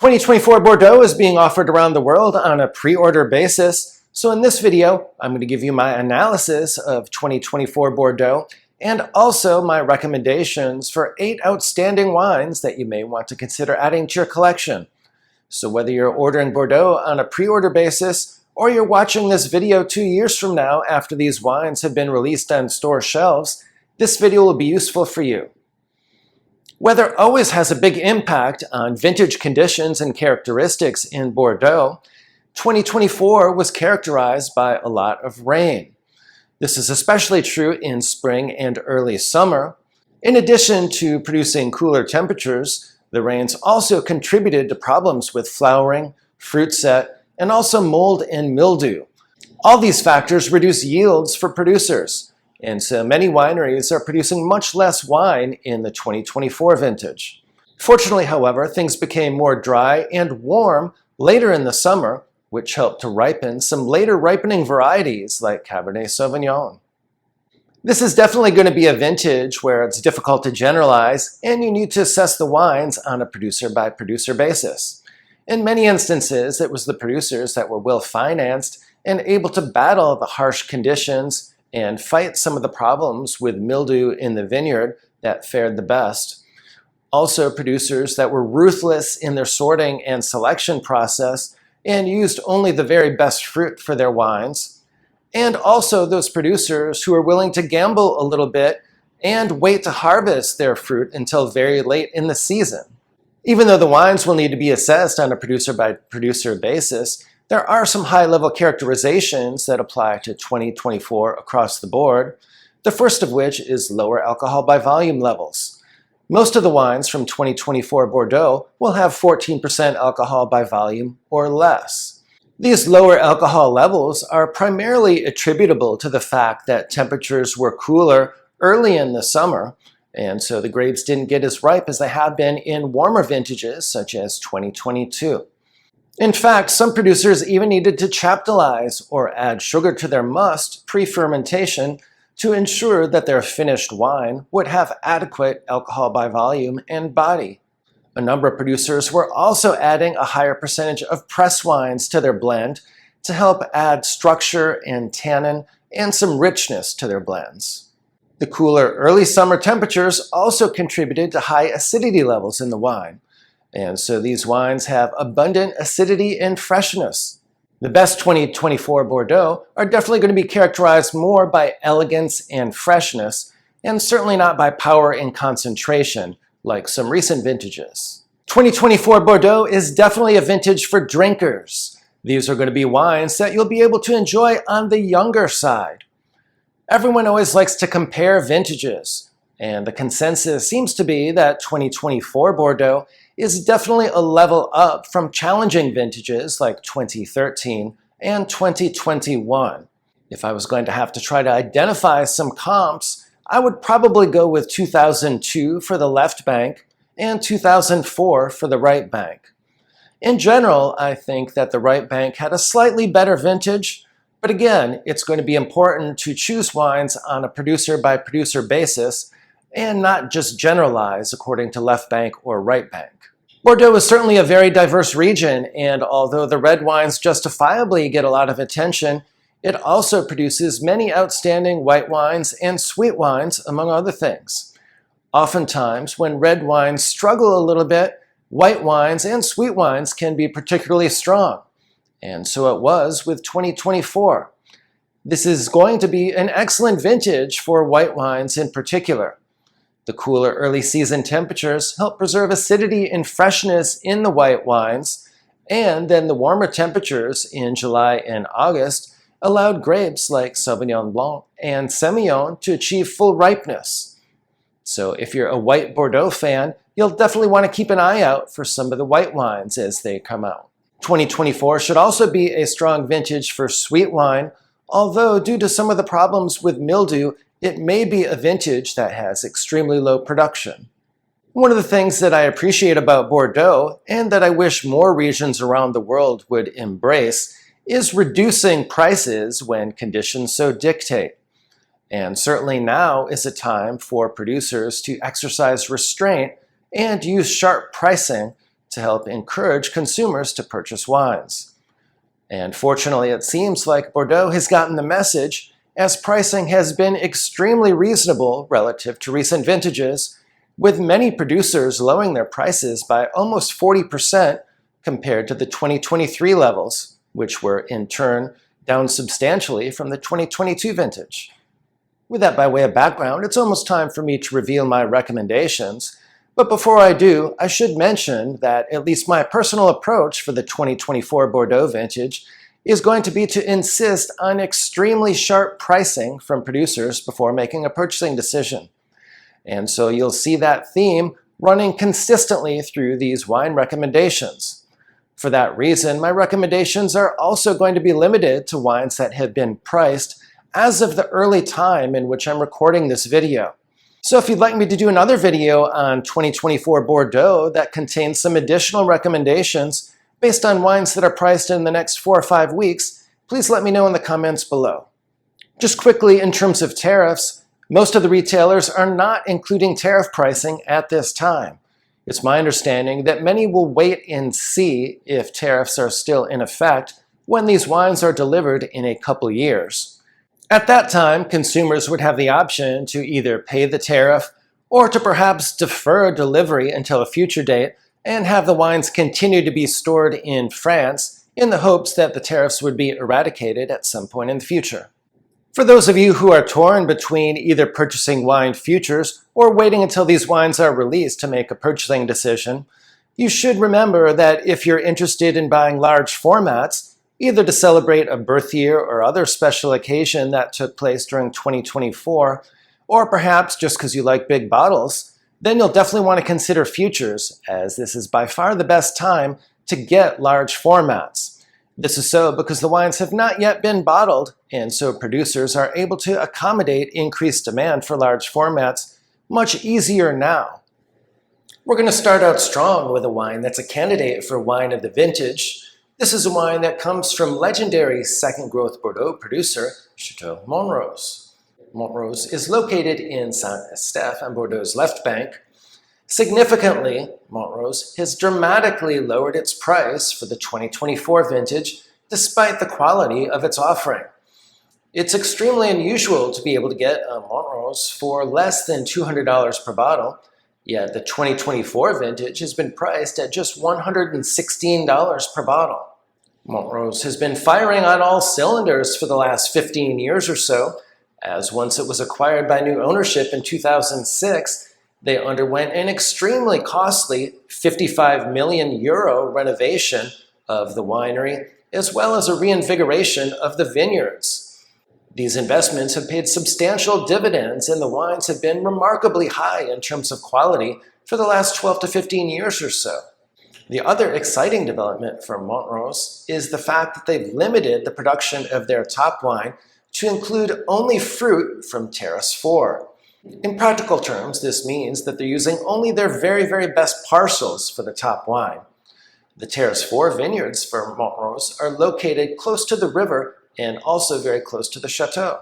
2024 Bordeaux is being offered around the world on a pre-order basis. So in this video, I'm going to give you my analysis of 2024 Bordeaux and also my recommendations for 8 outstanding wines that you may want to consider adding to your collection. So whether you're ordering Bordeaux on a pre-order basis or you're watching this video 2 years from now after these wines have been released on store shelves, this video will be useful for you. Weather always has a big impact on vintage conditions and characteristics in Bordeaux. 2024 was characterized by a lot of rain. This is especially true in spring and early summer. In addition to producing cooler temperatures, the rains also contributed to problems with flowering, fruit set, and also mold and mildew. All these factors reduce yields for producers. And so many wineries are producing much less wine in the 2024 vintage. Fortunately, however, things became more dry and warm later in the summer, which helped to ripen some later ripening varieties like Cabernet Sauvignon. This is definitely going to be a vintage where it's difficult to generalize and you need to assess the wines on a producer-by-producer basis. In many instances, it was the producers that were well-financed and able to battle the harsh conditions and fight some of the problems with mildew in the vineyard that fared the best. Also, producers that were ruthless in their sorting and selection process and used only the very best fruit for their wines. And also those producers who are willing to gamble a little bit and wait to harvest their fruit until very late in the season. Even though the wines will need to be assessed on a producer-by-producer basis, there are some high-level characterizations that apply to 2024 across the board, the first of which is lower alcohol by volume levels. Most of the wines from 2024 Bordeaux will have 14% alcohol by volume or less. These lower alcohol levels are primarily attributable to the fact that temperatures were cooler early in the summer, and so the grapes didn't get as ripe as they have been in warmer vintages such as 2022. In fact, some producers even needed to chaptalize or add sugar to their must pre-fermentation to ensure that their finished wine would have adequate alcohol by volume and body. A number of producers were also adding a higher percentage of press wines to their blend to help add structure and tannin and some richness to their blends. The cooler early summer temperatures also contributed to high acidity levels in the wine. And so these wines have abundant acidity and freshness. The best 2024 Bordeaux are definitely going to be characterized more by elegance and freshness, and certainly not by power and concentration, like some recent vintages. 2024 Bordeaux is definitely a vintage for drinkers. These are going to be wines that you'll be able to enjoy on the younger side. Everyone always likes to compare vintages, and the consensus seems to be that 2024 Bordeaux is definitely a level up from challenging vintages like 2013 and 2021. If I was going to have to try to identify some comps, I would probably go with 2002 for the left bank and 2004 for the right bank. In general, I think that the right bank had a slightly better vintage, but again, it's going to be important to choose wines on a producer-by-producer basis and not just generalize according to left bank or right bank. Bordeaux is certainly a very diverse region, and although the red wines justifiably get a lot of attention, it also produces many outstanding white wines and sweet wines, among other things. Oftentimes, when red wines struggle a little bit, white wines and sweet wines can be particularly strong. And so it was with 2024. This is going to be an excellent vintage for white wines in particular. The cooler early season temperatures help preserve acidity and freshness in the white wines, and then the warmer temperatures in July and August allowed grapes like Sauvignon Blanc and Semillon to achieve full ripeness. So if you're a white Bordeaux fan, you'll definitely want to keep an eye out for some of the white wines as they come out. 2024 should also be a strong vintage for sweet wine, although due to some of the problems with mildew, it may be a vintage that has extremely low production. One of the things that I appreciate about Bordeaux, and that I wish more regions around the world would embrace, is reducing prices when conditions so dictate. And certainly now is a time for producers to exercise restraint and use sharp pricing to help encourage consumers to purchase wines. And fortunately, it seems like Bordeaux has gotten the message, as pricing has been extremely reasonable relative to recent vintages, with many producers lowering their prices by almost 40% compared to the 2023 levels, which were in turn down substantially from the 2022 vintage. With that by way of background, it's almost time for me to reveal my recommendations. But before I do, I should mention that at least my personal approach for the 2024 Bordeaux vintage is going to be to insist on extremely sharp pricing from producers before making a purchasing decision. And so you'll see that theme running consistently through these wine recommendations. For that reason, my recommendations are also going to be limited to wines that have been priced as of the early time in which I'm recording this video. So if you'd like me to do another video on 2024 Bordeaux that contains some additional recommendations based on wines that are priced in the next 4 or 5 weeks, please let me know in the comments below. Just quickly, in terms of tariffs, most of the retailers are not including tariff pricing at this time. It's my understanding that many will wait and see if tariffs are still in effect when these wines are delivered in a couple years. At that time, consumers would have the option to either pay the tariff or to perhaps defer delivery until a future date and have the wines continue to be stored in France in the hopes that the tariffs would be eradicated at some point in the future. For those of you who are torn between either purchasing wine futures or waiting until these wines are released to make a purchasing decision, you should remember that if you're interested in buying large formats, either to celebrate a birth year or other special occasion that took place during 2024, or perhaps just because you like big bottles, then you'll definitely want to consider futures, as this is by far the best time to get large formats. This is so because the wines have not yet been bottled, and so producers are able to accommodate increased demand for large formats much easier now. We're going to start out strong with a wine that's a candidate for wine of the vintage. This is a wine that comes from legendary second growth Bordeaux producer Chateau Montrose. Montrose is located in Saint-Estèphe on Bordeaux's left bank. Significantly, Montrose has dramatically lowered its price for the 2024 vintage despite the quality of its offering. It's extremely unusual to be able to get a Montrose for less than $200 per bottle, yet the 2024 vintage has been priced at just $116 per bottle. Montrose has been firing on all cylinders for the last 15 years or so, as once it was acquired by new ownership in 2006, they underwent an extremely costly €55 million renovation of the winery, as well as a reinvigoration of the vineyards. These investments have paid substantial dividends, and the wines have been remarkably high in terms of quality for the last 12 to 15 years or so. The other exciting development for Montrose is the fact that they've limited the production of their top wine to include only fruit from Terrace 4. In practical terms, this means that they're using only their very, very best parcels for the top wine. The Terrace 4 vineyards for Montrose are located close to the river and also very close to the chateau.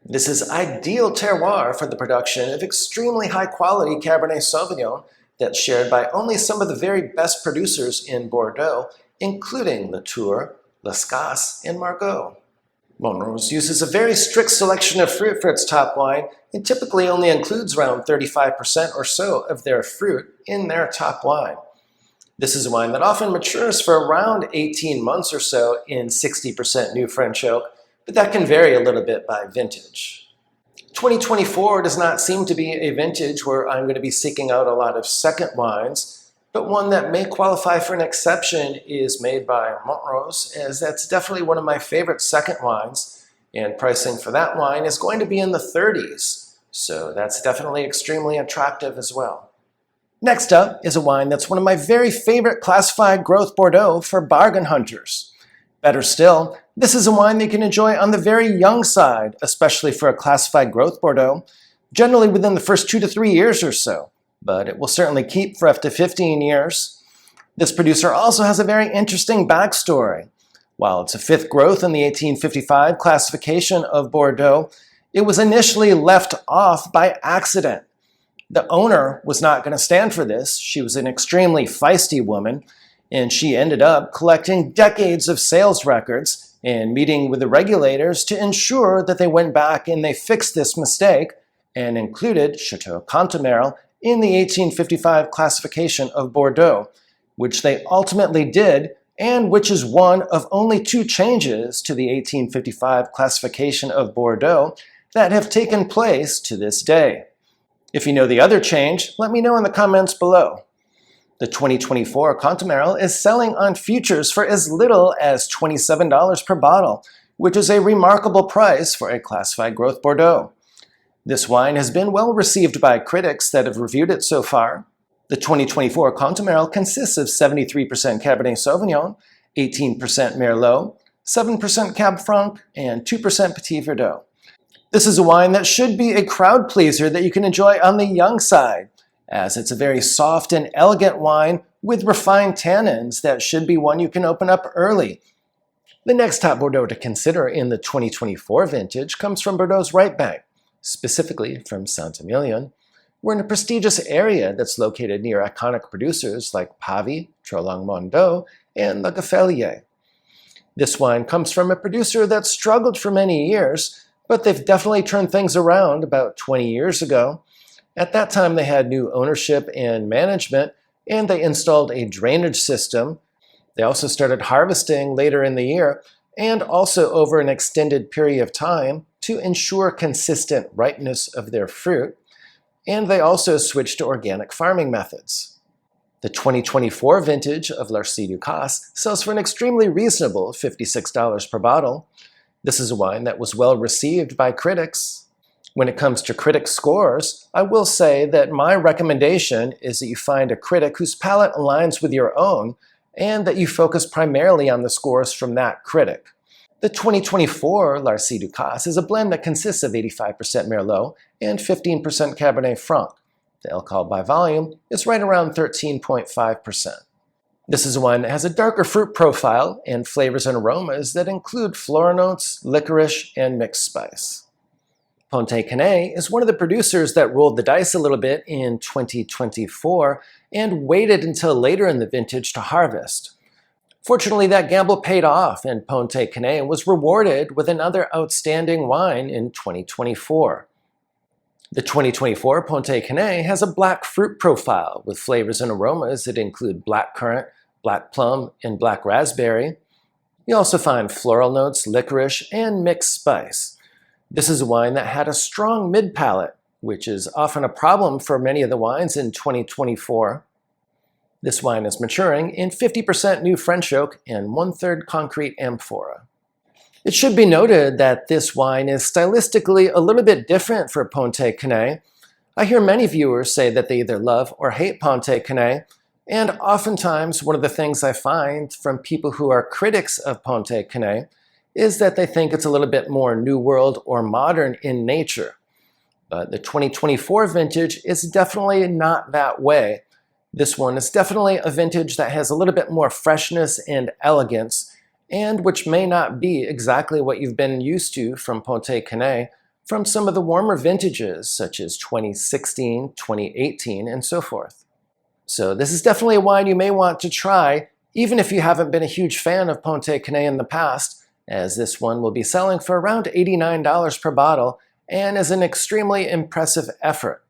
This is ideal terroir for the production of extremely high-quality Cabernet Sauvignon that's shared by only some of the very best producers in Bordeaux, including Latour, Ducasse, and Margaux. Montrose uses a very strict selection of fruit for its top wine and typically only includes around 35% or so of their fruit in their top wine. This is a wine that often matures for around 18 months or so in 60% new French oak, but that can vary a little bit by vintage. 2024 does not seem to be a vintage where I'm going to be seeking out a lot of second wines, but one that may qualify for an exception is made by Montrose, as that's definitely one of my favorite second wines, and pricing for that wine is going to be in the 30s, so that's definitely extremely attractive as well. Next up is a wine that's one of my very favorite classified growth Bordeaux for bargain hunters. Better still, this is a wine that you can enjoy on the very young side, especially for a classified growth Bordeaux, generally within the first 2 to 3 years or so, but it will certainly keep for up to 15 years. This producer also has a very interesting backstory. While it's a fifth growth in the 1855 classification of Bordeaux, it was initially left off by accident. The owner was not going to stand for this. She was an extremely feisty woman, and she ended up collecting decades of sales records and meeting with the regulators to ensure that they went back and they fixed this mistake and included Chateau Contamel in the 1855 classification of Bordeaux, which they ultimately did, and which is one of only 2 changes to the 1855 classification of Bordeaux that have taken place to this day. If you know the other change, let me know in the comments below. The 2024 Cantemerle is selling on futures for as little as $27 per bottle, which is a remarkable price for a classified growth Bordeaux. This wine has been well received by critics that have reviewed it so far. The 2024 Cantemerle consists of 73% Cabernet Sauvignon, 18% Merlot, 7% Cab Franc, and 2% Petit Verdot. This is a wine that should be a crowd pleaser that you can enjoy on the young side, as it's a very soft and elegant wine with refined tannins that should be one you can open up early. The next top Bordeaux to consider in the 2024 vintage comes from Bordeaux's right bank, specifically from Saint-Emilion. We're in a prestigious area that's located near iconic producers like Pavie, Trolong-Mondot, and Le Gafelier. This wine comes from a producer that struggled for many years, but they've definitely turned things around about 20 years ago. At that time, they had new ownership and management, and they installed a drainage system. They also started harvesting later in the year, and also over an extended period of time to ensure consistent ripeness of their fruit. And they also switched to organic farming methods. The 2024 vintage of Larciducas sells for an extremely reasonable $56 per bottle. This is a wine that was well received by critics. When it comes to critic scores, I will say that my recommendation is that you find a critic whose palate aligns with your own and that you focus primarily on the scores from that critic. The 2024 Larciducas is a blend that consists of 85% Merlot and 15% Cabernet Franc. The alcohol by volume is right around 13.5%. This is a wine that has a darker fruit profile and flavors and aromas that include floral notes, licorice, and mixed spice. Pontet Canet is one of the producers that rolled the dice a little bit in 2024 and waited until later in the vintage to harvest. Fortunately, that gamble paid off, and Pontet Canet was rewarded with another outstanding wine in 2024. The 2024 Pontet Canet has a black fruit profile with flavors and aromas that include blackcurrant, black plum, and black raspberry. You also find floral notes, licorice, and mixed spice. This is a wine that had a strong mid-palate, which is often a problem for many of the wines in 2024. This wine is maturing in 50% new French oak and 1/3 concrete amphora. It should be noted that this wine is stylistically a little bit different for Pontet Canet. I hear many viewers say that they either love or hate Pontet Canet, and oftentimes one of the things I find from people who are critics of Pontet Canet is that they think it's a little bit more New World or modern in nature. But the 2024 vintage is definitely not that way. This one is definitely a vintage that has a little bit more freshness and elegance, and which may not be exactly what you've been used to from Pontet Canet from some of the warmer vintages such as 2016, 2018, and so forth. So this is definitely a wine you may want to try, even if you haven't been a huge fan of Pontet Canet in the past, as this one will be selling for around $89 per bottle and is an extremely impressive effort.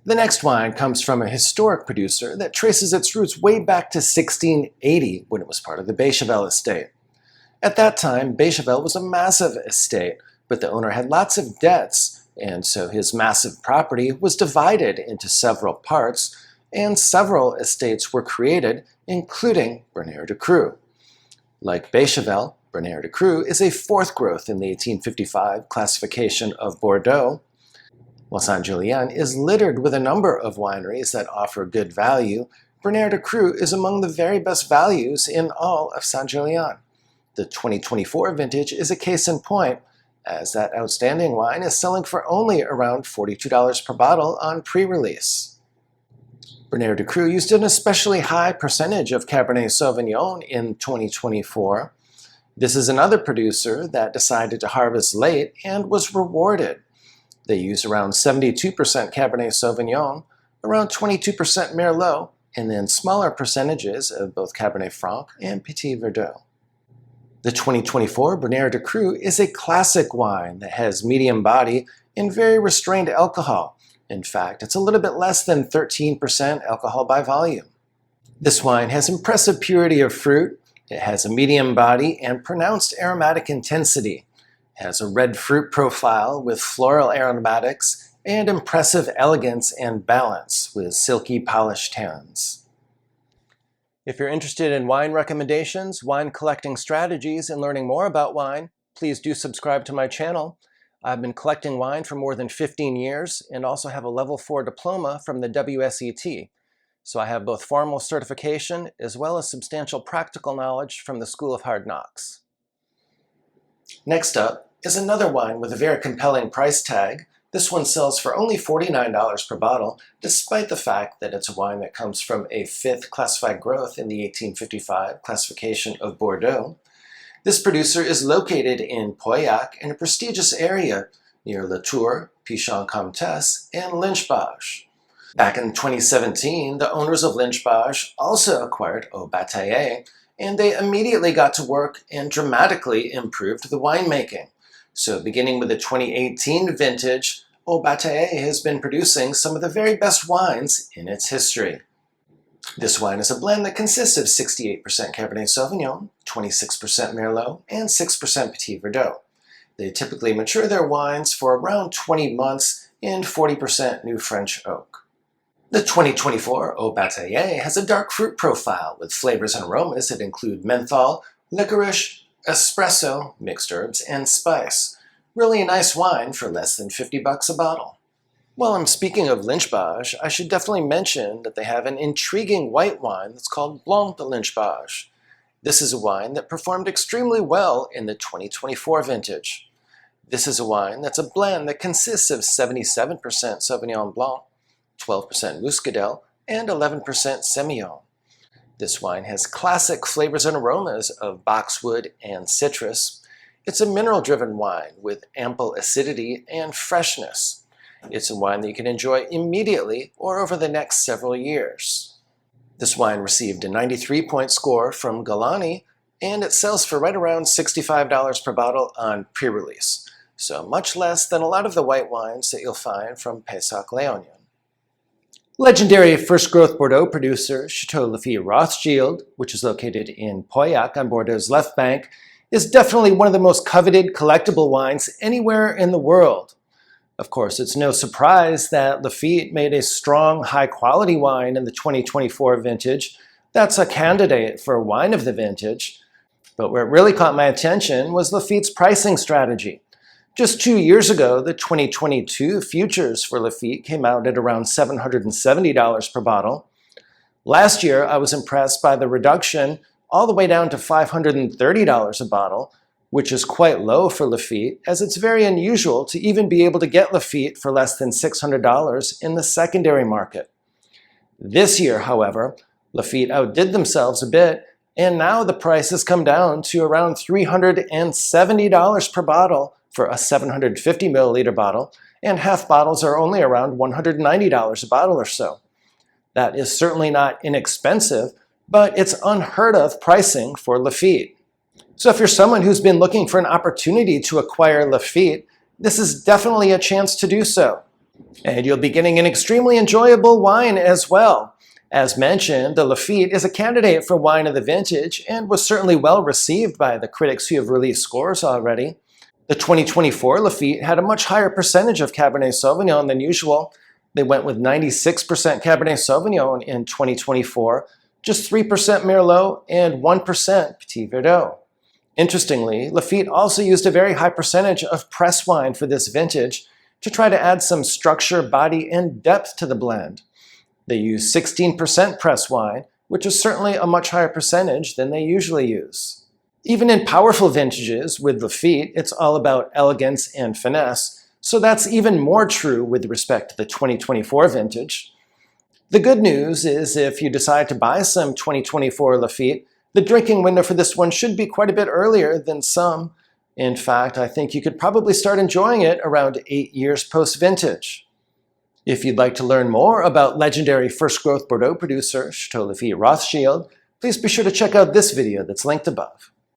The next wine comes from a historic producer that traces its roots way back to 1680 when it was part of the Bechevel estate. At that time, Bechevel was a massive estate, but the owner had lots of debts, and so his massive property was divided into several parts, and several estates were created, including Branaire Ducru. Like Bechevel, Branaire Ducru is a fourth growth in the 1855 classification of Bordeaux. While Saint-Julien is littered with a number of wineries that offer good value, Branaire Ducru is among the very best values in all of Saint-Julien. The 2024 vintage is a case in point, as that outstanding wine is selling for only around $42 per bottle on pre-release. Branaire Ducru used an especially high percentage of Cabernet Sauvignon in 2024. This is another producer that decided to harvest late and was rewarded. They use around 72% Cabernet Sauvignon, around 22% Merlot, and then smaller percentages of both Cabernet Franc and Petit Verdot. The 2024 Branaire Ducru is a classic wine that has medium body and very restrained alcohol. In fact, it's a little bit less than 13% alcohol by volume. This wine has impressive purity of fruit, it has a medium body and pronounced aromatic intensity. It has a red fruit profile with floral aromatics and impressive elegance and balance with silky polished tannins. If you're interested in wine recommendations, wine collecting strategies, and learning more about wine, please do subscribe to my channel. I've been collecting wine for more than 15 years and also have a level 4 diploma from the WSET. So I have both formal certification as well as substantial practical knowledge from the School of Hard Knocks. Next up is another wine with a very compelling price tag. This one sells for only $49 per bottle, despite the fact that it's a wine that comes from a 5th classified growth in the 1855 classification of Bordeaux. This producer is located in Pauillac in a prestigious area near La Tour, Pichon-Comtesse, and Lynch Bage. Back in 2017, the owners of Lynch Bage also acquired Haut-Batailley, and they immediately got to work and dramatically improved the winemaking. So beginning with the 2018 vintage, Haut-Batailley has been producing some of the very best wines in its history. This wine is a blend that consists of 68% Cabernet Sauvignon, 26% Merlot, and 6% Petit Verdot. They typically mature their wines for around 20 months in 40% New French oak. The 2024 Haut-Batailley has a dark fruit profile with flavors and aromas that include menthol, licorice, espresso, mixed herbs, and spice. Really a nice wine for less than $50 a bottle. While I'm speaking of Lynch Bage, I should definitely mention that they have an intriguing white wine that's called Blanc de Lynch Bage. This is a wine that performed extremely well in the 2024 vintage. This is a wine that's a blend that consists of 77% Sauvignon Blanc, 12% Muscadel, and 11% Semillon. This wine has classic flavors and aromas of boxwood and citrus. It's a mineral-driven wine with ample acidity and freshness. It's a wine that you can enjoy immediately or over the next several years. This wine received a 93-point score from Galani, and it sells for right around $65 per bottle on pre-release, so much less than a lot of the white wines that you'll find from Pessac-Léognan. Legendary first-growth Bordeaux producer Chateau Lafite Rothschild, which is located in Pauillac on Bordeaux's left bank, is definitely one of the most coveted collectible wines anywhere in the world. Of course, it's no surprise that Lafite made a strong, high-quality wine in the 2024 vintage that's a candidate for wine of the vintage. But where it really caught my attention was Lafite's pricing strategy. Just 2 years ago, the 2022 futures for Lafite came out at around $770 per bottle. Last year, I was impressed by the reduction all the way down to $530 a bottle, which is quite low for Lafite, as it's very unusual to even be able to get Lafite for less than $600 in the secondary market. This year, however, Lafite outdid themselves a bit, and now the price has come down to around $370 per bottle for a 750 milliliter bottle, and half bottles are only around $190 a bottle or so. That is certainly not inexpensive, but it's unheard of pricing for Lafite. So if you're someone who's been looking for an opportunity to acquire Lafite, this is definitely a chance to do so. And you'll be getting an extremely enjoyable wine as well. As mentioned, the Lafite is a candidate for wine of the vintage and was certainly well received by the critics who have released scores already. The 2024 Lafite had a much higher percentage of Cabernet Sauvignon than usual. They went with 96% Cabernet Sauvignon in 2024, just 3% Merlot, and 1% Petit Verdot. Interestingly, Lafite also used a very high percentage of press wine for this vintage to try to add some structure, body, and depth to the blend. They used 16% press wine, which is certainly a much higher percentage than they usually use. Even in powerful vintages with Lafite, it's all about elegance and finesse, so that's even more true with respect to the 2024 vintage. The good news is if you decide to buy some 2024 Lafite, the drinking window for this one should be quite a bit earlier than some. In fact, I think you could probably start enjoying it around 8 years post-vintage. If you'd like to learn more about legendary first growth Bordeaux producer Chateau Lafite Rothschild, please be sure to check out this video that's linked above.